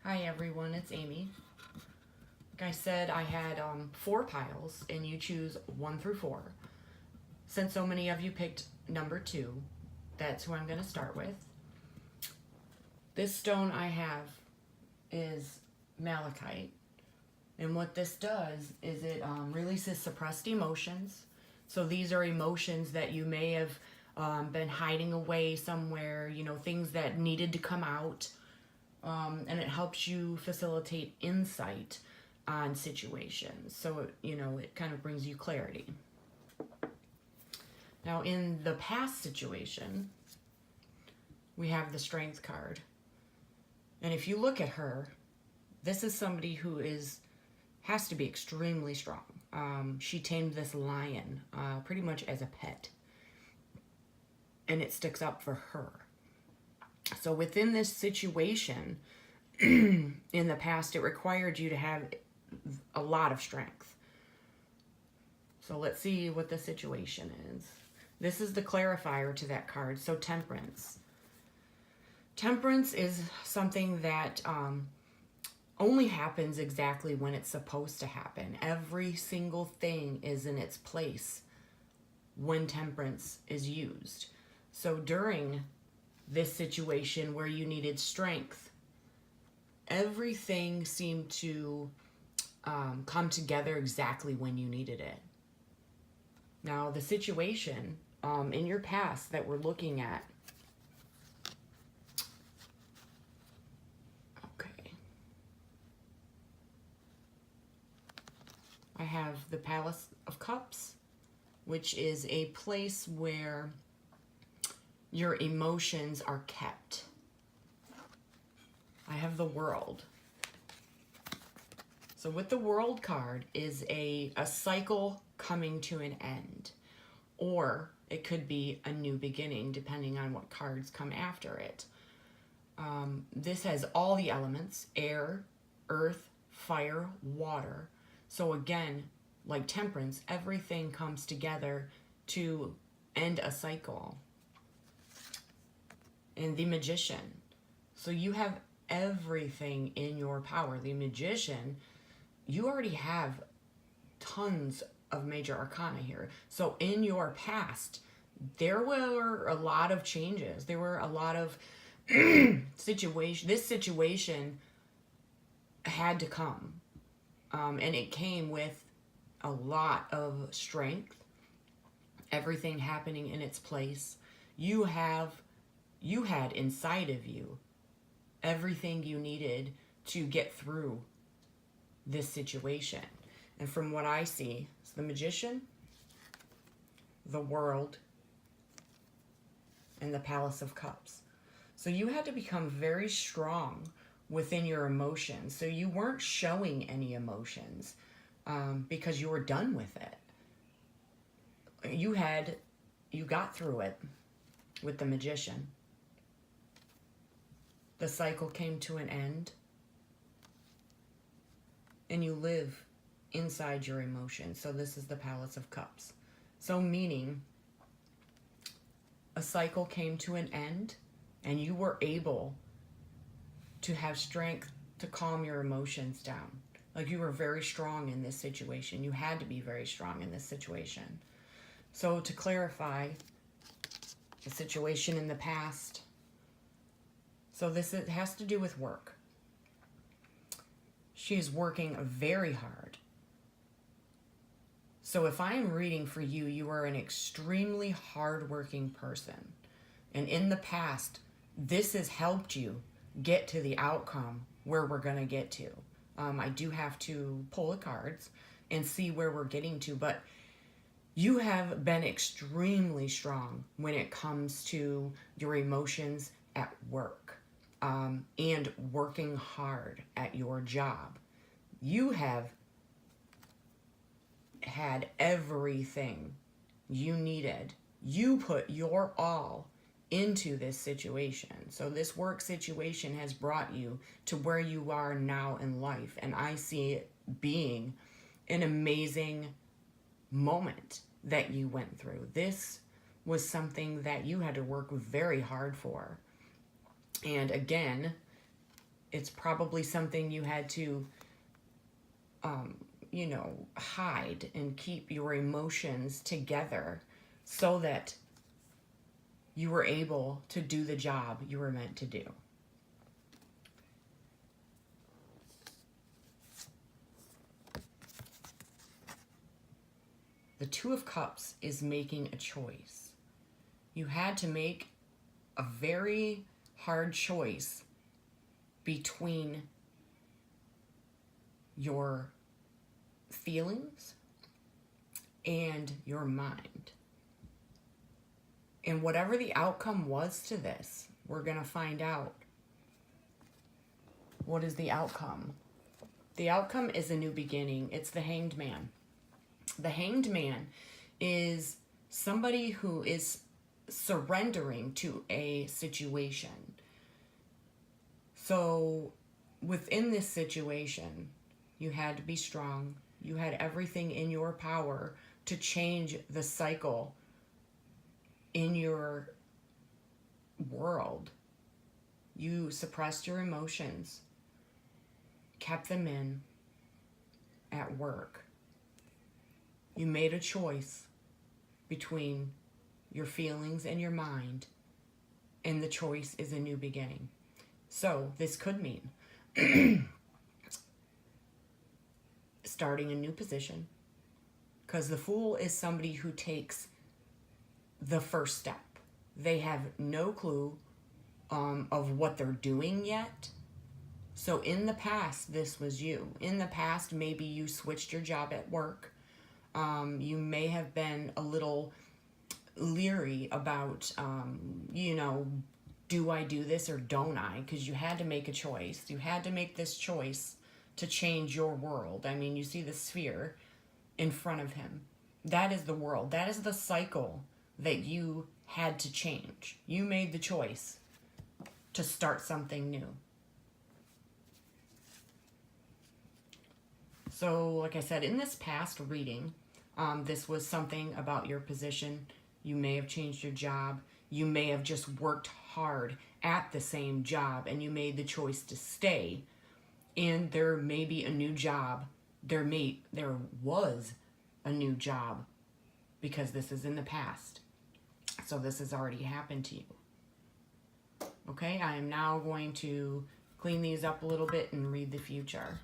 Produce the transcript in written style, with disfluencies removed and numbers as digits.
Hi everyone, it's Amy. Like I said, I had 4 piles and you choose 1 through 4. Since so many of you picked number 2, that's who I'm going to start with. This stone I have is malachite. And what this does is it releases suppressed emotions. So these are emotions that you may have been hiding away somewhere, things that needed to come out. And it helps you facilitate insight on situations. So, it kind of brings you clarity. Now, in the past situation, we have the Strength card. And if you look at her, this is somebody who has to be extremely strong. She tamed this lion pretty much as a pet. And it sticks up for her. So within this situation, in the past, it required you to have a lot of strength. So let's see what the situation is. This is the clarifier to that card. So Temperance. Temperance is something that only happens exactly when it's supposed to happen. Every single thing is in its place when temperance is used. So during this situation where you needed strength, everything seemed to come together exactly when you needed it. Now, the situation in your past that we're looking at, okay, I have the Palace of Cups, which is a place where your emotions are kept. I have the World. So with the World card is a cycle coming to an end, or it could be a new beginning depending on what cards come after it. This has all the elements: air, earth, fire, water. So again, like Temperance, everything comes together to end a cycle. And the Magician. So you have everything in your power. The Magician, you already have tons of major arcana here. So in your past, there were a lot of changes. There were a lot of situation. This situation had to come. And it came with a lot of strength. Everything happening in its place. You had inside of you everything you needed to get through this situation. And from what I see, it's the Magician, the World, and the Palace of Cups. So you had to become very strong within your emotions. So you weren't showing any emotions because you were done with it. You got through it with the Magician. The cycle came to an end, and you live inside your emotions. So this is the Palace of Cups. So meaning a cycle came to an end, and you were able to have strength to calm your emotions down. Like you were very strong in this situation. You had to be very strong in this situation. So to clarify the situation in the past, so it has to do with work. She is working very hard. So if I am reading for you, you are an extremely hardworking person. And in the past, this has helped you get to the outcome where we're going to get to. I do have to pull the cards and see where we're getting to, but you have been extremely strong when it comes to your emotions at work. And working hard at your job. You have had everything you needed. You put your all into this situation. So this work situation has brought you to where you are now in life. And I see it being an amazing moment that you went through. This was something that you had to work very hard for. And again, It's probably something you had to, you know, hide and keep your emotions together so that you were able to do the job you were meant to do. The Two of Cups is making a choice. You had to make a very hard choice between your feelings and your mind. And whatever the outcome was to this, we're going to find out. What is the outcome? The outcome is a new beginning. It's the Hanged Man. The Hanged Man is somebody who is surrendering to a situation. So within this situation, you had to be strong. You had everything in your power to change the cycle in your world. You suppressed your emotions, kept them in at work. You made a choice between your feelings and your mind, and the choice is a new beginning. So this could mean starting a new position, because the Fool is somebody who takes the first step. They have no clue of what they're doing yet. So in the past, this was you. In the past, maybe you switched your job at work. You may have been a little leery about, you know, do I do this or don't I? Because you had to make a choice. You had to make this choice to change your world. I mean, you see the sphere in front of him. That is the world. That is the cycle that you had to change. You made the choice to start something new. So, like I said, in this past reading, this was something about your position. You may have changed your job. You may have just worked hard at the same job and you made the choice to stay. And there may be a new job. There was a new job, because this is in the past. So this has already happened to you. Okay, I am now going to clean these up a little bit and read the future.